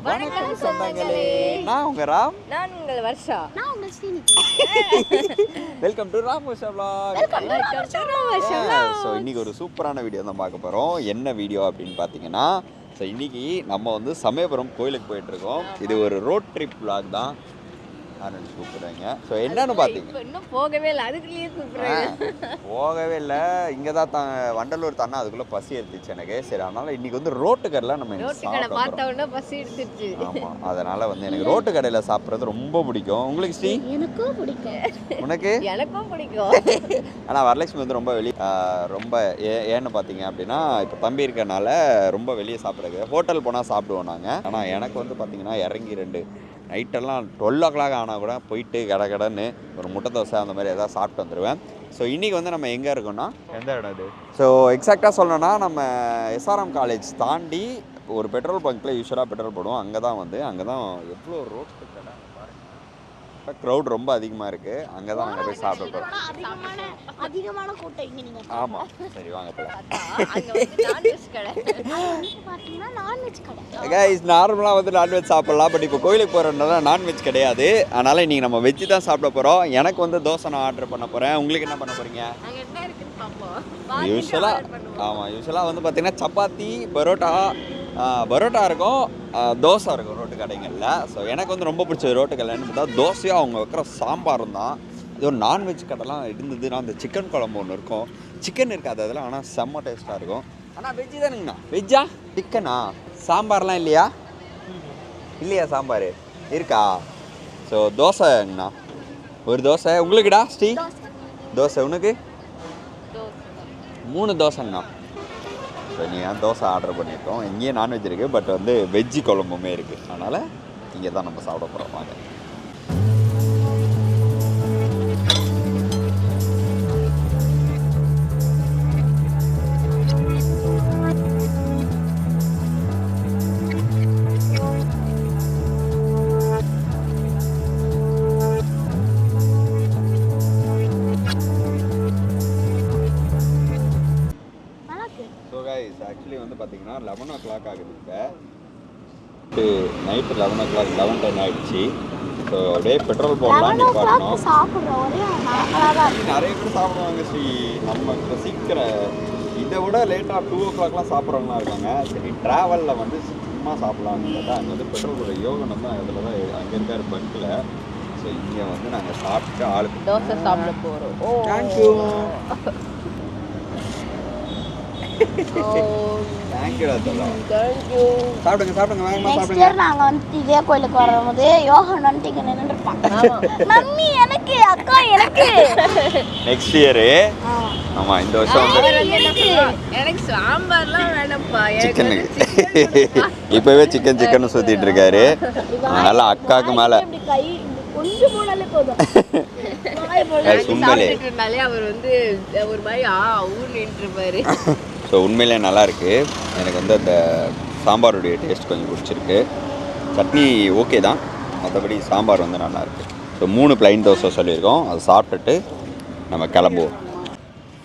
வணக்கம் சொந்தங்களே. நான் உங்க ராம். நான் உங்கள் வர்ஷா. நான் உங்கள் Srini. Welcome to Ramvarsha vlog. Welcome to Ramvarsha vlog. So இன்னைக்கு ஒரு சூப்பரான வீடியோ தான் பார்க்க போகிறோம். என்ன வீடியோ அப்படின்னு பார்த்தீங்கன்னா, ஸோ இன்னைக்கு நம்ம வந்து சமயபுரம் கோயிலுக்கு போயிட்டு இருக்கோம். இது ஒரு ரோட் ட்ரிப் vlog தான். கூப்பிடுறாங்க. ஸோ என்னன்னு பார்த்தீங்கன்னா இன்னும் போகவே இல்லை, அதுக்குள்ளேயே கூப்பிடுறாங்க. போகவே இல்லை, இங்கே தான் வண்டலூர் தானே, அதுக்குள்ளே பசி எடுத்துச்சு எனக்கு. சரி, அதனால இன்னைக்கு வந்து ரோட்டு கடையில் நம்ம ரோட்டு கடை பார்த்த உடனே பசி எடுத்துச்சு. ஆமாம், அதனால வந்து எனக்கு ரோட்டு கடையில் சாப்பிட்றது ரொம்ப பிடிக்கும். உங்களுக்கு ஸ்ரீ? எனக்கும் பிடிக்கும். உனக்கு? எனக்கும் பிடிக்கும். ஆனால் வரலட்சுமி வந்து ரொம்ப ரொம்ப ஏன்னு பார்த்தீங்க அப்படின்னா, இப்போ தம்பி இருக்கனால ரொம்ப வெளியே சாப்பிட்றது, ஹோட்டல் போனால் சாப்பிடுவோம் நாங்கள். ஆனால் எனக்கு வந்து பார்த்தீங்கன்னா இறங்கி நைட்டெல்லாம் 12 o'clock ஆனால் கூட போயிட்டு கடைன்னு ஒரு முட்டை தோசை அந்த மாதிரி எதாவது சாப்பிட்டு வந்துடுவேன். ஸோ இன்றைக்கி வந்து நம்ம எங்கே இருக்கோம்னா, எந்த இடம் இது? ஸோ எக்ஸாக்டாக சொல்லணும்னா, நம்ம எஸ்ஆர்எம் காலேஜ் தாண்டி ஒரு பெட்ரோல் பங்க்கில் யூஸ்வலாக பெட்ரோல் போடுவோம். அங்கே தான் எவ்வளோ ரோட்டு கடை பாருங்க, க்ரௌட் ரொம்ப அதிகமாக இருக்குது. அங்கே தான் நாங்கள் போய் சாப்பிட போகிறோம். அதிகமான கூட்டம் இங்கே நீங்கள். ஆமாம், சரி வாங்க போகலாம். கைஸ், நார்மலாக வந்து நான்வெஜ் சாப்பிட்லாம், பட் இப்போ கோயிலுக்கு போகிறதுனால நான்வெஜ் கிடையாது. அதனால் இன்றைக்கி நம்ம வெஜ்ஜு தான் சாப்பிட போகிறோம். எனக்கு வந்து தோசை நான் ஆர்டர் பண்ண போகிறேன். உங்களுக்கு என்ன பண்ண போகிறீங்க? யூஸ்வலாக வந்து பார்த்திங்கன்னா சப்பாத்தி, பரோட்டா இருக்கும், தோசை இருக்கும் ரோட்டு கடைகளில். ஸோ எனக்கு வந்து ரொம்ப பிடிச்சது ரோட்டு கடைன்னு பார்த்தா தோசையாக அவங்க வைக்கிற சாம்பாரும் தான். இது ஒரு நான்வெஜ் கடைலாம் இருந்ததுன்னா அந்த சிக்கன் குழம்பு ஒன்று இருக்கும், சிக்கன் இருக்காது அதில், ஆனால் செம்ம டேஸ்ட்டாக இருக்கும். ஆனால் வெஜ்ஜு தானுங்கண்ணா. வெஜ்ஜா சிக்கனா? சாம்பார்லாம் இல்லையா? சாம்பார் இருக்கா? ஸோ தோசைங்கண்ணா, ஒரு தோசை. உங்களுக்குடா ஸ்ரீ? தோசை. உனக்கு? 3 தோசைங்கண்ணா. ஸோ நீங்கள் தோசை ஆர்டர் பண்ணியிருக்கோம். இங்கேயே நான்வெஜ் இருக்குது, பட் வந்து வெஜ்ஜு குழம்புமே இருக்குது. அதனால் இங்கே தான் நம்ம சாப்பிட போகிறோம். வாங்க. ஆக்சுவலி வந்து பார்த்தீங்கன்னா 11 o'clock ஆகுது. இப்போ நைட்டு 11 o'clock 11:10 ஆகிடுச்சு. ஸோ அப்படியே பெட்ரோல் போடலாம் நிப்பாட்டணும். நிறைய பேர் சாப்பிடுவாங்க ஸ்ரீ. நம்ம இப்போ சீக்கிரம் இதை விட லேட்டாக 2 o'clockலாம் சாப்பிட்றவங்களாம் இருக்காங்க. சரி, ட்ராவலில் வந்து சும்மா சாப்பிட்லான்னு பார்த்தா அங்கே வந்து பெட்ரோல் போட யோகனம் தான் இதில் தான் அங்கே இருக்கார் பங்கில். ஸோ இங்கே வந்து நாங்கள் சாப்பிட்டு ஆளுக்கு தோசை சாப்பிட போகிறோம். தேங்க்யூ. சாப்பிடுங்க வேகமா சாப்பிடுங்க. நாங்க வந்து இதே கோயிலுக்கு வரும்போது யோகன் வந்து இங்க நின்னுட்டு இருப்பாங்க. மம்மி எனக்கு, அக்கா எனக்கு. Next year. ஆமா, இந்த வருஷம் வந்து எனக்கு சாம்பார்லாம் வேணாம்ப்பா, சிக்கன். இப்பவே சிக்கன் சுத்திட்டு இருக்காரு. அதனால அக்காக்கு மேல கொஞ்சம் போனாலே போதும். அவர் வந்து ஒரு மாதிரி ஊர்னிட்டு இருப்பாரு. ஸோ உண்மையிலே நல்லாயிருக்கு. எனக்கு வந்து அந்த சாம்பாருடைய டேஸ்ட் கொஞ்சம் பிடிச்சிருக்கு. சட்னி ஓகே தான், மற்றபடி சாம்பார் வந்து நல்லாயிருக்கு. ஸோ 3 plain தோசை சொல்லியிருக்கோம், அதை சாப்பிட்டுட்டு நம்ம கிளம்புவோம்.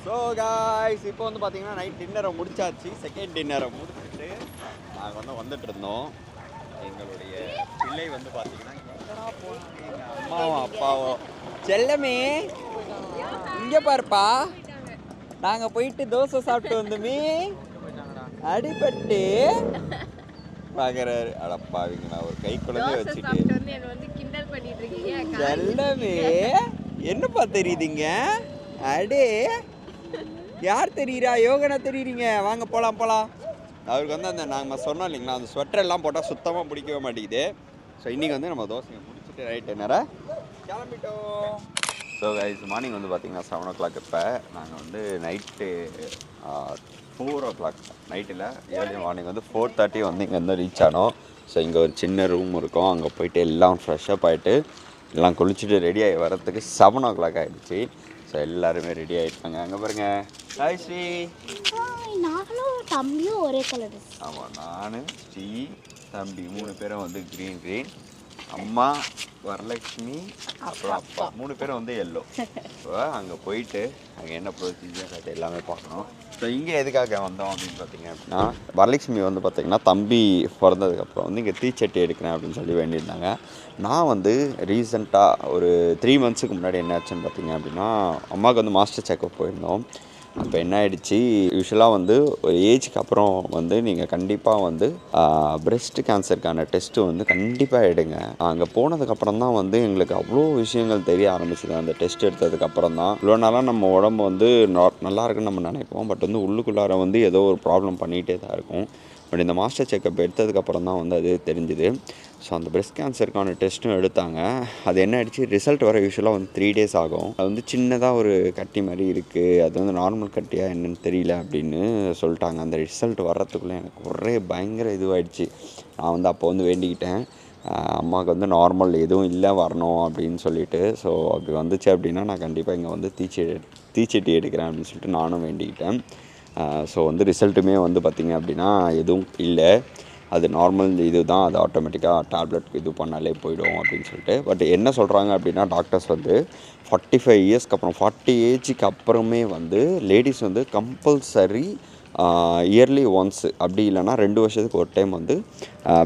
ஸோ காய்ஸ், இப்போ வந்து பார்த்தீங்கன்னா நைட் டின்னரை முடிச்சாச்சு. செகண்ட் டின்னரை முடிச்சுட்டு நாங்கள் வந்து வந்துட்டு இருந்தோம். எங்களுடைய பிள்ளை வந்து பார்த்தீங்கன்னா எங்கள் அம்மாவும் அப்பாவும், செல்லமே இங்கே பாருப்பா, நாங்கள் போயிட்டு தோசை சாப்பிட்டு வந்தோமே, அடிபட்டு பார்க்குறாரு. அடப்பாவிங்களா, ஒரு கை குழந்தைய வச்சுட்டு. செல்லமே என்னப்பா தெரியுதுங்க? அடே, யார் தெரியுறா? யோகனா தெரியுறீங்க. வாங்க போகலாம். அவருக்கு வந்து அந்த நாங்கள் சொன்னோம் இல்லைங்களா, அந்த ஸ்வெட்டர் எல்லாம் போட்டால் சுத்தமாக பிடிக்கவே மாட்டேங்குது. ஸோ இன்றைக்கி வந்து நம்ம தோசையை முடிச்சுட்டு ரைட்டு நேரம் கிளம்பிட்டோம். ஸோ கைஸ், மார்னிங் வந்து பார்த்திங்கன்னா 7 o'clock. இப்போ நாங்கள் வந்து நைட்டு 4 o'clock, நைட்டில் ஏர்லி மார்னிங் வந்து 4:30 வந்து இங்கே வந்து ரீச் ஆனோம். ஸோ இங்கே ஒரு சின்ன ரூம் இருக்கும், அங்கே போயிட்டு எல்லாம் ஃப்ரெஷ்ஷப் ஆகிட்டு எல்லாம் குளிச்சுட்டு ரெடி ஆகி வரத்துக்கு 7 o'clock ஆகிடுச்சு. ஸோ எல்லாருமே ரெடி ஆகிட்டாங்க. அங்கே பாருங்க, ஹாய் ஸ்ரீ. நானும் தம்பியும் ஒரே கலர். ஆமாம், நான் ஸ்ரீ தம்பி 3 பேரும் வந்து க்ரீன். அம்மா, வரலட்சுமி, அப்புறம் அப்பா 3 பேரும் வந்து எல்லோ. ஸோ அங்கே போயிட்டு அங்கே என்ன ப்ரொசீஜர் அது எல்லாமே பார்க்கணும். ஸோ இங்கே எதுக்காக வந்தோம் அப்படின்னு பார்த்தீங்க அப்படின்னா, வரலட்சுமி வந்து பார்த்திங்கன்னா தம்பி பிறந்ததுக்கப்புறம் வந்து இங்கே தீச்சட்டி எடுக்கிறேன் அப்படின்னு சொல்லி வேண்டியிருந்தாங்க. நான் வந்து ரீசெண்டாக ஒரு 3 மந்த்ஸுக்கு முன்னாடி என்ன ஆச்சுன்னு பார்த்தீங்க அப்படின்னா, அம்மாவுக்கு வந்து மாஸ்டர் செக்கப் போயிருந்தோம். அப்போ என்ன ஆகிடுச்சு, யூஸ்வலாக வந்து ஒரு ஏஜுக்கு அப்புறம் வந்து நீங்கள் கண்டிப்பாக வந்து பிரெஸ்ட் கேன்சருக்கான டெஸ்ட்டு வந்து கண்டிப்பாக எடுங்க. அங்கே போனதுக்கப்புறம் தான் வந்து எங்களுக்கு அவ்வளோ விஷயங்கள் தெரிய ஆரம்பிச்சுது. அந்த டெஸ்ட் எடுத்ததுக்கப்புறம் தான் இவ்வளோ நாளாக நம்ம உடம்பு வந்து நல்லா இருக்குன்னு நம்ம நினைப்போம். பட் வந்து உள்ளுக்குள்ளார வந்து ஏதோ ஒரு ப்ராப்ளம் பண்ணிகிட்டே தான் இருக்கும். பட் இந்த மாஸ்டர் செக்கப் எடுத்ததுக்கப்புறம் தான் வந்து அது தெரிஞ்சுது. ஸோ அந்த பிரெஸ்ட் கேன்சருக்கான டெஸ்ட்டும் எடுத்தாங்க. அது என்ன ஆகிடுச்சு, ரிசல்ட் வர யூஸ்வலாக வந்து 3 days ஆகும். அது வந்து சின்னதாக ஒரு கட்டி மாதிரி இருக்குது, அது வந்து நார்மல் கட்டியா என்னன்னு தெரியல அப்படின்னு சொல்லிட்டாங்க. அந்த ரிசல்ட் வர்றதுக்குள்ளே எனக்கு ஒரே பயங்கர இதுவாகிடுச்சு. நான் வந்து அப்போ வந்து வேண்டிக்கிட்டேன், அம்மாவுக்கு வந்து நார்மல் எதுவும் இல்லை வரணும் அப்படின்னு சொல்லிட்டு. ஸோ அப்படி வந்துச்சு அப்படின்னா நான் கண்டிப்பாக இங்கே வந்து தீச்சட்டி எடுக்கிறேன் அப்படின்னு சொல்லிட்டு நானும் வேண்டிக்கிட்டேன். ஸோ வந்து ரிசல்ட்டுமே வந்து பார்த்திங்க அப்படின்னா எதுவும் இல்லை, அது நார்மல் இது தான், அது ஆட்டோமேட்டிக்காக டேப்லெட் இது பண்ணாலே போயிடும் அப்படின்னு சொல்லிட்டு. பட் என்ன சொல்கிறாங்க அப்படின்னா டாக்டர்ஸ் வந்து 45 இயர்ஸ்க்கு அப்புறம் 40 ஏஜுக்கு அப்புறமே வந்து லேடிஸ் வந்து கம்பல்சரி இயர்லி ஒன்ஸ் அப்படி இல்லைனா 2 வருஷத்துக்கு ஒரு டைம் வந்து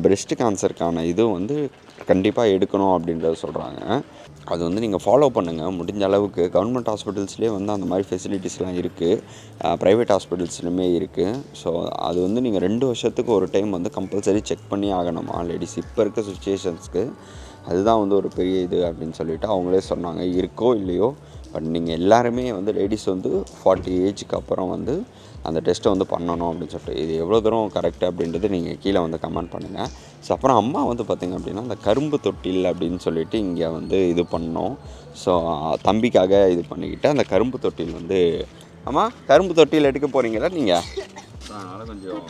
பிரெஸ்ட் கேன்சருக்கான இது வந்து கண்டிப்பாக எடுக்கணும் அப்படின்றத சொல்கிறாங்க. அது வந்து நீங்கள் ஃபாலோ பண்ணுங்கள் முடிஞ்ச அளவுக்கு. கவர்மெண்ட் ஹாஸ்பிட்டல்ஸ்லேயே வந்து அந்த மாதிரி ஃபெசிலிட்டிஸ்லாம் இருக்குது, ப்ரைவேட் ஹாஸ்பிட்டல்ஸ்லையுமே இருக்குது. ஸோ அது வந்து நீங்கள் 2 வருஷத்துக்கு ஒரு டைம் வந்து கம்பல்சரி செக் பண்ணி ஆகணுமா லேடிஸ் இப்போ இருக்க சுச்சுவேஷன்ஸ்க்கு. அதுதான் வந்து ஒரு பெரிய இது அப்படின்னு சொல்லிட்டு அவங்களே சொன்னாங்க. இருக்கோ இல்லையோ பட் நீங்கள் எல்லாருமே வந்து லேடிஸ் வந்து 40 ஏஜுக்கு அப்புறம் வந்து அந்த டெஸ்ட்டை வந்து பண்ணணும் அப்படின்னு சொல்லிட்டு. இது எவ்வளோ தூரம் கரெக்ட் அப்படின்றது நீங்கள் கீழே வந்து கமெண்ட் பண்ணுங்கள். ஸோ அப்புறம் அம்மா வந்து பார்த்திங்க அப்படின்னா அந்த கரும்பு தொட்டில் அப்படின்னு சொல்லிட்டு இங்கே வந்து இது பண்ணோம். ஸோ தம்பிக்காக இது பண்ணிக்கிட்டு அந்த கரும்பு தொட்டில் வந்து அம்மா கரும்பு தொட்டில் எடுக்க போகிறீங்களா நீங்கள்? அதனால் கொஞ்சம்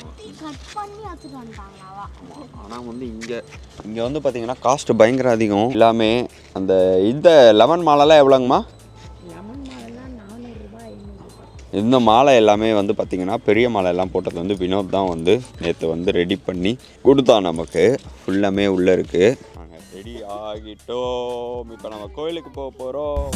ஆனால் வந்து இங்கே வந்து பார்த்திங்கன்னா காஸ்ட்டு பயங்கர அதிகம் எல்லாமே. அந்த இந்த லெமன் மாலைலாம் எவ்வளோங்கம்மா? இந்த மாலை எல்லாமே வந்து பார்த்திங்கன்னா பெரிய மாலை எல்லாம் போட்டது வந்து வினோத் தான் வந்து நேற்று வந்து ரெடி பண்ணி கொடுத்தான் நமக்கு. ஃபுல்லாமே உள்ளே இருக்குது. நாங்கள் ரெடி ஆகிட்டோம். இப்போ நம்ம கோயிலுக்கு போக போகிறோம்.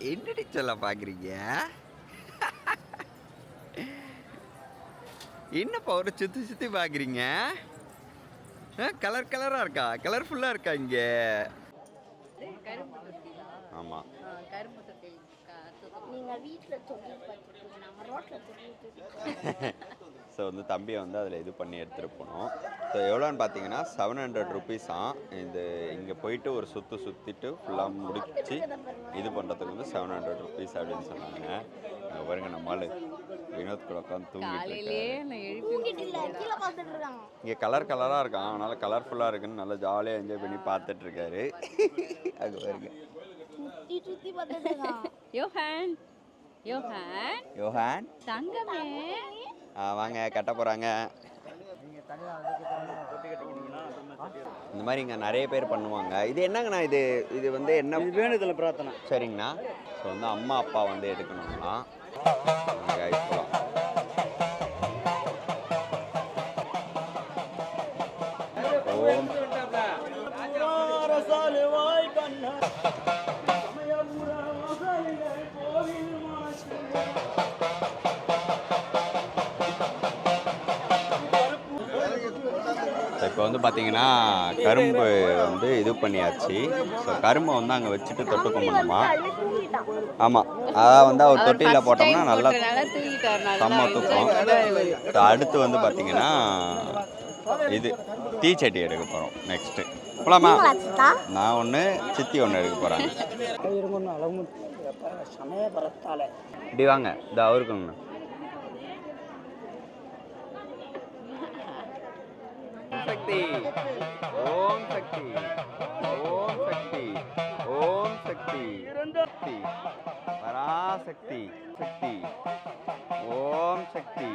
என்னடி சொல்ல பார்க்குறீங்க? என்னப்பா ஒரு சுற்றி பார்க்குறீங்க? கலர் கலராக இருக்கா, கலர்ஃபுல்லாக இருக்கா இங்கே? ஆமாம் ஸோ வந்து தம்பியை வந்து அதில் இது பண்ணி எடுத்துகிட்டு போனோம். ஸோ எவ்வளோன்னு பார்த்தீங்கன்னா 700 ருபீஸாம். இது இங்கே போயிட்டு ஒரு சுற்றிட்டு ஃபுல்லாக முடிச்சு இது பண்ணுறதுக்கு வந்து 700 ருபீஸ் அப்படின்னு சொன்னாங்க. பாருங்க நம்மளால் வினோத் கூட உட்காந்து தூங்கிட்டு இங்கே கலர் கலராக இருக்கான், அதனால் கலர்ஃபுல்லாக இருக்குன்னு நல்லா ஜாலியாக என்ஜாய் பண்ணி பார்த்துட்ருக்காரு. அது பாருங்க யோஹான் தங்கமே வாங்க கட்ட போகிறாங்க. இந்த மாதிரி இங்கே நிறைய பேர் பண்ணுவாங்க. இது என்னங்கண்ணா இது வந்து என்ன வேணுதில் பிரார்த்தனை? சரிங்கண்ணா. ஸோ வந்து அம்மா அப்பா வந்து எடுக்கணும்னா ஓம் இப்போ வந்து பார்த்தீங்கன்னா கரும்பு வந்து இது பண்ணியாச்சு. ஸோ கரும்பை வந்து அங்கே வச்சுட்டு தொட்டு கும்பிடணுமா? ஆமாம், அதாவது வந்து அவர் தொட்டியில் போட்டோம்னா நல்லா செம்ம தூக்கம். ஸோ அடுத்து வந்து பார்த்தீங்கன்னா இது தீச்சட்டி எடுக்க போகிறோம் நெக்ஸ்ட்டு. போலாமா? நான் ஒன்று சித்தி ஒன்று எடுக்க போகிறாங்க. இப்படி வாங்க, இந்த அவருக்குங்கண்ணா. Perfect. சக்தி ஓம் சக்தி ஓம் சக்தி ஓம் சக்தி சக்தி பராசக்தி சக்தி ஓம் சக்தி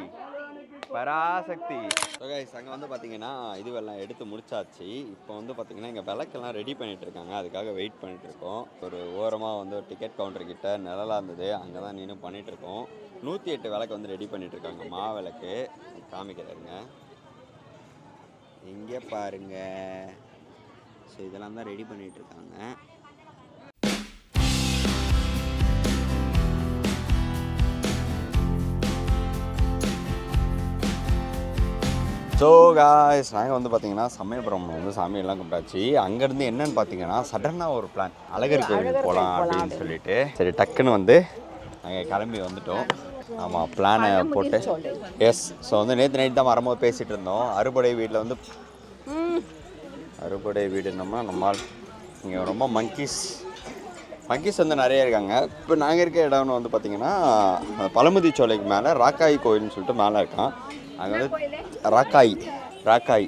பராசக்தி. ஸோ கைஸ் அங்கே வந்து பார்த்தீங்கன்னா இதுவெல்லாம் எடுத்து முடிச்சாச்சு. இப்போ வந்து பார்த்தீங்கன்னா இங்கே விளக்கெல்லாம் ரெடி பண்ணிகிட்டு இருக்காங்க. அதுக்காக வெயிட் பண்ணிகிட்டு இருக்கோம். ஒரு ஓரமாக வந்து ஒரு டிக்கெட் கவுண்டர் கிட்ட நிழலாக இருந்தது, அங்கே தான் நின்று பண்ணிகிட்ருக்கோம். 108 விளக்கு வந்து ரெடி பண்ணிகிட்டு இருக்காங்க. விளக்கு காமிக்கிறாருங்க, இங்கே பாருங்க. ஸோ இதெல்லாம் தான் ரெடி பண்ணிகிட்டு இருக்காங்க. ஸோ காய்ஸ் நாங்கள் வந்து பார்த்தீங்கன்னா சமயபுரம் வந்து சாமியெல்லாம் கும்பிட்டாச்சு. அங்கேருந்து என்னன்னு பார்த்தீங்கன்னா சடனாக ஒரு பிளான், அழகர் கோவில் போகலாம் அப்படின்னு சொல்லிட்டு சரி டக்குன்னு வந்து நாங்கள் கிளம்பி வந்துட்டோம். ஆமாம் பிளானை போட்டு எஸ். ஸோ வந்து நேற்று நைட் தான் வரும்போது பேசிகிட்டு இருந்தோம். அறுபடை வீட்டில் வந்து அறுபடை வீடுனோம்னா நம்மால் இங்கே ரொம்ப மங்கீஸ் வந்து நிறைய இருக்காங்க. இப்போ நாங்கள் இருக்க இடம்னு வந்து பார்த்திங்கன்னா பழமுதி சோலைக்கு மேலே ராக்காய் கோயில்னு சொல்லிட்டு மேலே இருக்கான். அங்கே வந்து ராக்காய்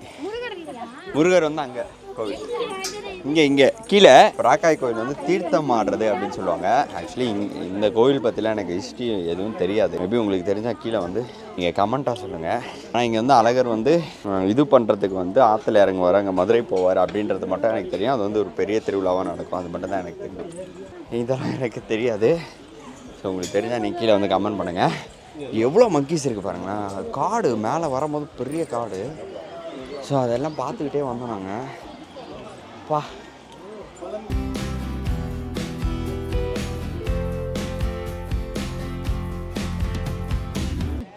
முருகர் வந்து அங்கே கோவில், இங்கே கீழே ராக்காய் கோவில் வந்து தீர்த்தம் ஆடுறது அப்படின்னு சொல்லுவாங்க. ஆக்சுவலி இந்த கோவில் பற்றிலாம் எனக்கு ஹிஸ்ட்ரி எதுவும் தெரியாது. மேபி உங்களுக்கு தெரிஞ்சால் கீழே வந்து நீங்கள் கமெண்ட்டாக சொல்லுங்கள். ஆனால் இங்கே வந்து அழகர் வந்து இது பண்ணுறதுக்கு வந்து ஆற்றுல இறங்குவார், அங்கே மதுரை போவார் அப்படின்றது மட்டும் எனக்கு தெரியும். அது வந்து ஒரு பெரிய திருவிழாவாக நடக்கும், அது மட்டும் தான் எனக்கு தெரியும். இதெல்லாம் எனக்கு தெரியாது. ஸோ உங்களுக்கு தெரிஞ்சால் நீங்கள் கீழே வந்து கமெண்ட் பண்ணுங்கள். எவ்வளோ மங்கீஸ் இருக்குது பாருங்களேன். காடு மேலே வரும்போது பெரிய காடு. ஸோ அதெல்லாம் பார்த்துக்கிட்டே வந்தோம் நாங்கள். பா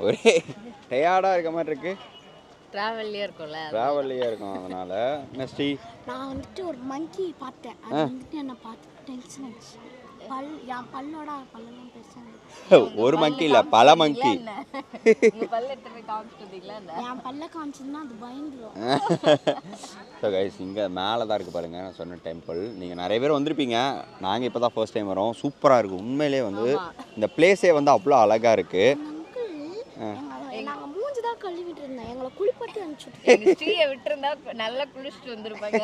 ஒரே டயர்டாக இருக்க மாதிரி இருக்கு. டிராவல்லே இருக்கும். அதனால நெக்ஸ்ட் நான் வந்துட்டு ஒரு மங்கி பார்த்தேன். அது வந்துட்டு என்ன பார்த்து டென்ஷன் ஆச்சு. என் பல்லோட பல்லெல்லாம் பெருசாக ஒரு மங்கி இல்லை பல மங்கி. என் பல்ல காமிச்சதுன்னா அது பயந்துடும். ஸோ கைஸ் இங்கே மேலே தான் இருக்குது பாருங்கள் நான் சொன்ன டெம்பிள். நீங்கள் நிறைய பேர் வந்திருப்பீங்க, நாங்கள் இப்போ தான் ஃபர்ஸ்ட் டைம் வரோம். சூப்பராக இருக்குது உண்மையிலே. வந்து இந்த பிளேஸே வந்து அவ்வளோ அழகாக இருக்குது. நாங்கள் மூஞ்சி தான் கழுவிட்டு இருந்தோம், எங்களை குளிப்பாட்டி அனுப்பிச்சுட்டு விட்டுருந்தா நல்லா குளிச்சுட்டு வந்துருப்பாங்க.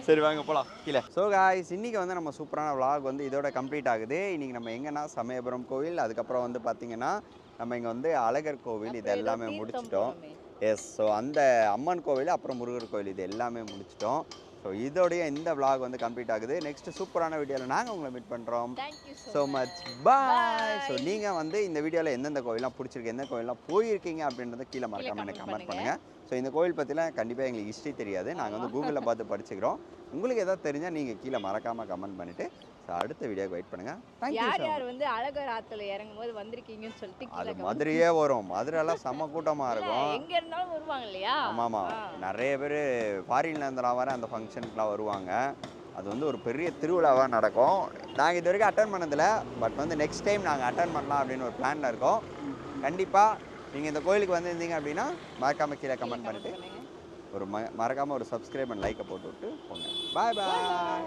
சரி வாங்க போகலாம் கீழே. ஸோ காய்ஸ் இன்றைக்கி வந்து நம்ம சூப்பரான விளாக் வந்து இதோட கம்ப்ளீட் ஆகுது. இன்றைக்கி நம்ம எங்கன்னா சமயபுரம் கோவில், அதுக்கப்புறம் வந்து பார்த்திங்கன்னா நம்ம இங்கே வந்து அழகர் கோவில், இது எல்லாமே முடிச்சிட்டோம். எஸ். ஸோ அந்த அம்மன் கோவில் அப்புறம் முருகர் கோவில் இது எல்லாமே முடிச்சிட்டோம். ஸோ இதோடைய இந்த விளாக் வந்து கம்ப்ளீட் ஆகுது. நெக்ஸ்ட் சூப்பரான வீடியோவில் நாங்கள் உங்களை மீட் பண்ணுறோம். So much bye. ஸோ நீங்கள் வந்து இந்த வீடியோவில் எந்தெந்த கோவிலாம் பிடிச்சிருக்கு, எந்த கோவிலாம் போயிருக்கீங்க அப்படின்றத கீழே மறக்காமல் எனக்கு கமெண்ட் பண்ணுங்கள். ஸோ இந்த கோவில் பற்றிலாம் கண்டிப்பாக எங்களுக்கு ஹிஸ்ட்ரி தெரியாது, நாங்கள் வந்து கூகுளில் பார்த்து படிச்சுக்கிறோம். உங்களுக்கு எதாவது தெரிஞ்சால் நீங்கள் கீழே மறக்காமல் கமெண்ட் பண்ணிவிட்டு ஸோ அடுத்த வீடியோக்கு வெயிட் பண்ணுங்கள். யார் வந்து அழகர் ஆற்றுல இறங்கும்போது வந்திருக்கீங்கன்னு சொல்லிட்டு அது மதுரையே வரும். மதுரையெல்லாம் செம்ம கூட்டமாக இருக்கும். எங்கே இருந்தாலும் வருவாங்க இல்லையா? ஆமாம் நிறைய பேர் ஃபாரின்ல இருந்தெல்லாம் வர அந்த ஃபங்க்ஷனுக்குலாம் வருவாங்க. அது வந்து ஒரு பெரிய திருவிழாவாக நடக்கும். நாங்கள் இது வரைக்கும் அட்டன் பண்ணதில்லை, பட் வந்து நெக்ஸ்ட் டைம் நாங்கள் அட்டன் பண்ணலாம் அப்படின்னு ஒரு பிளானில் இருக்கோம். கண்டிப்பாக நீங்கள் இந்த கோயிலுக்கு வந்திருந்தீங்க அப்படின்னா மறக்காமல் கீழே கமெண்ட் பண்ணிவிட்டு ஒரு மறக்காமல் ஒரு சப்ஸ்கிரைப் அண்ட் லைக்கை போட்டு விட்டு போங்க. பாய் பாய்.